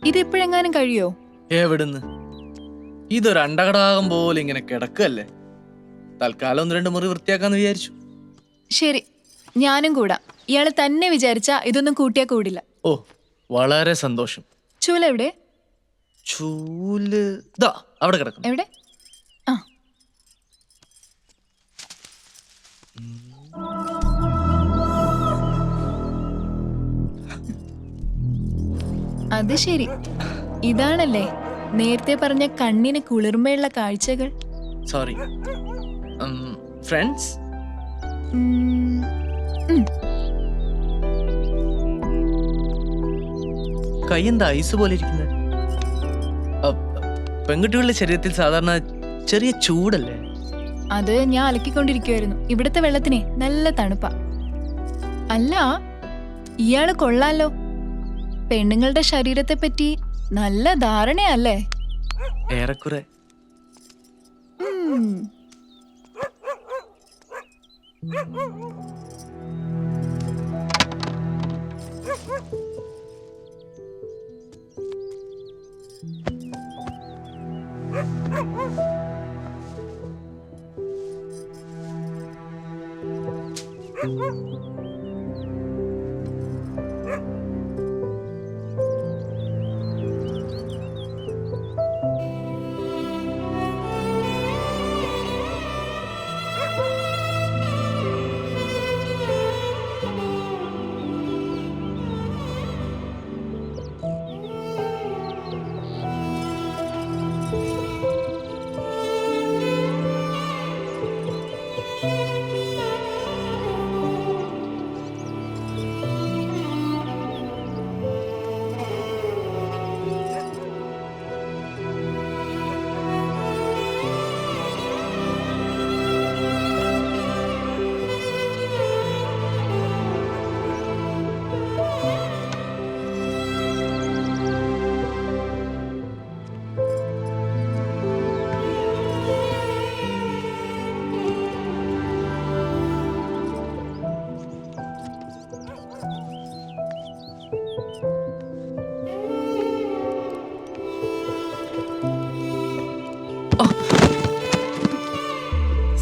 ഇതിപ്പോഴെങ്ങാനും കഴിയോ? എവിടുന്ന്? ഇതൊരു അണ്ടകടാകം പോലെ ഇങ്ങനെ കിടക്കല്ലേ. തൽക്കാലം 1-2 മുറി വൃത്തിയാക്കാന്ന് വിചാരിച്ചു. ശരി, ഞാനും കൂടാ. ഇയാള് തന്നെ വിചാരിച്ചാ ഇതൊന്നും കൂട്ടിയാ കൂടില്ല. ഓ, വളരെ സന്തോഷം. ചൂല എവിടെ? ചൂല് ദാ അവിടെ കിടക്കും. എവിടെ? ആ, അത് ശരി. ഇതാണല്ലേ നേരത്തെ പറഞ്ഞ കണ്ണിന് കുളിർമയുള്ള കാഴ്ചകൾ. Sorry friends. ഉം, ഉം. കൈ എന്താ ഐസ് പോലെ ഇരിക്കുന്നത്? പെൺകുട്ടികളുടെ ശരീരത്തിൽ സാധാരണ ചെറിയ ചൂടല്ലേ? അത് ഞാൻ അലക്കിക്കൊണ്ടിരിക്കുവായിരുന്നു. ഇവിടുത്തെ വെള്ളത്തിനെ നല്ല തണുപ്പാ. അല്ല, ഇയാള് കൊള്ളാലോ. പെണ്ണുങ്ങളുടെ ശരീരത്തെ പറ്റി നല്ല ധാരണയല്ലേ? ഏറെക്കുറെ. ഉം.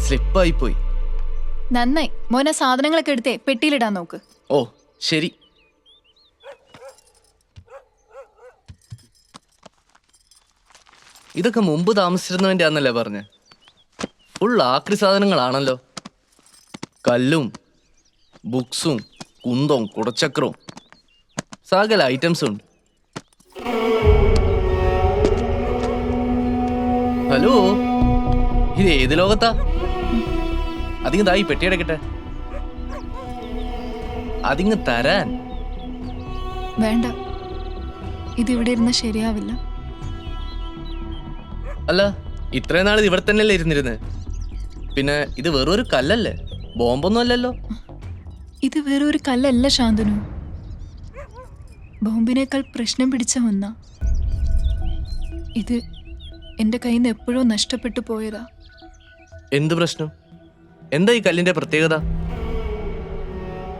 സ്ലിപ്പായി പോയി. നന്നായി. മോനെ സാധനങ്ങളൊക്കെ എടുത്തേ പെട്ടിയിലിടാൻ നോക്ക്. ഓ ശരി. ഇതൊക്കെ മുമ്പ് താമസിച്ചിരുന്നവന്റെ ആന്നല്ലേ പറഞ്ഞ? ഫുൾ ആക്രി സാധനങ്ങളാണല്ലോ. കല്ലും ബുക്സും കുന്തവും കുടച്ചക്രവും സകല ഐറ്റംസും ഉണ്ട്. ഹലോ, ഇത് ഏത് ലോകത്താ? അതിങ്ങ് തായി പെട്ടിയടക്കട്ടെ. അതിങ്ങ് തരാൻ. വേണ്ട, ഇതിവിടെ ഇരുന്ന ശരിയാവില്ല. അല്ല, ഇത്രയും നാൾ ഇവിടെ തന്നെയല്ലേ ഇരുന്നിരുന്നത്? പിന്നെ ഇത് വെറൊരു കല്ലല്ലേ, ബോംബൊന്നും അല്ലല്ലോ. ഇത് വേറൊരു കല്ലല്ല ശാന്തനു, ബോംബിനേക്കാൾ പ്രശ്നം പിടിച്ച ഒന്നാ. ഇത് എന്റെ കയ്യിൽ നിന്ന് എപ്പോഴോ നഷ്ടപ്പെട്ടു പോയതാ. എന്ത് പ്രശ്നം? എന്താ ഈ കല്ലിന്റെ പ്രത്യേകത?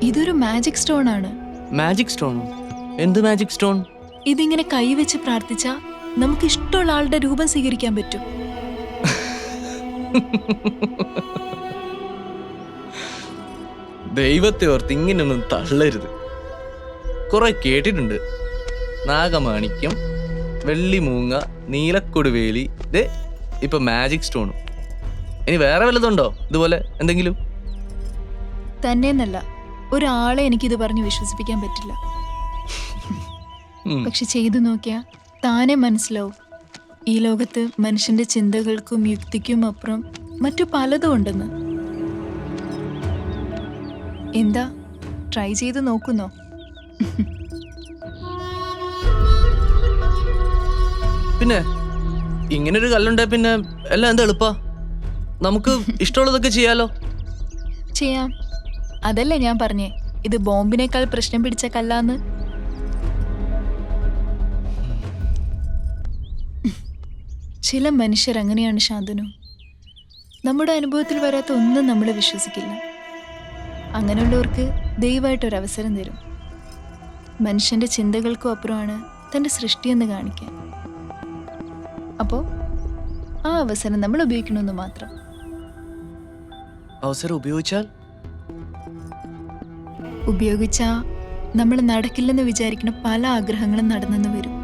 ഇതൊരു മാജിക് സ്റ്റോൺ ആണ്. മാജിക് സ്റ്റോണോ? എന്ത് മാജിക് സ്റ്റോൺ? ഇതിങ്ങനെ കൈവച്ച് പ്രാർത്ഥിച്ചാ നമുക്ക് ഇഷ്ടമുള്ള ആളുടെ രൂപം സ്വീകരിക്കാൻ പറ്റും. ദൈവത്തെ ഓർത്ത് ഇങ്ങനൊന്നും തള്ളരുത്. കുറെ കേട്ടിട്ടുണ്ട്. നാഗമാണിക്യം, വെള്ളിമൂങ്ങ, നീലക്കൊടുവേലി, ഇപ്പൊ മാജിക് സ്റ്റോണും. ഇനി വേറെ വല്ലതുണ്ടോ ഇതുപോലെ എന്തെങ്കിലും? തന്നെയെന്നല്ല, ഒരാളെ എനിക്കിത് പറഞ്ഞ് വിശ്വസിപ്പിക്കാൻ പറ്റില്ല. പക്ഷെ ചെയ്തു നോക്കിയാ താനെ മനസ്സിലാവും, ഈ ലോകത്ത് മനുഷ്യന്റെ ചിന്തകൾക്കും യുക്തിക്കും അപ്പുറം മറ്റു പലതും ഉണ്ടെന്ന്. എന്താ, ട്രൈ ചെയ്ത് നോക്കുന്നോ? പിന്നെ ഇങ്ങനൊരു കല്ലുണ്ടേ പിന്നെ എല്ലാം എന്താ എളുപ്പാ. നമുക്ക് ഇഷ്ടമുള്ളതൊക്കെ ചെയ്യാലോ. ചെയ്യാം. അതല്ലേ ഞാൻ പറഞ്ഞേ, ഇത് ബോംബിനേക്കാൾ പ്രശ്നം പിടിച്ച കല്ലാന്ന്. ചില മനുഷ്യർ അങ്ങനെയാണ് ശാന്തനു. നമ്മുടെ അനുഭവത്തിൽ വരാത്ത ഒന്നും നമ്മൾ വിശ്വസിക്കില്ല. അങ്ങനെയുള്ളവർക്ക് ദയവായിട്ടൊരവസരം തരും. മനുഷ്യന്റെ ചിന്തകൾക്കും അപ്പുറമാണ് തൻ്റെ സൃഷ്ടിയെന്ന് കാണിക്കാൻ. അപ്പോൾ ആ അവസരം നമ്മൾ ഉപയോഗിക്കണമെന്ന് മാത്രം. അവസരം ഉപയോഗിച്ചാൽ നമ്മൾ നടക്കില്ലെന്ന് വിചാരിക്കുന്ന പല ആഗ്രഹങ്ങളും നടന്നെന്ന് വരും.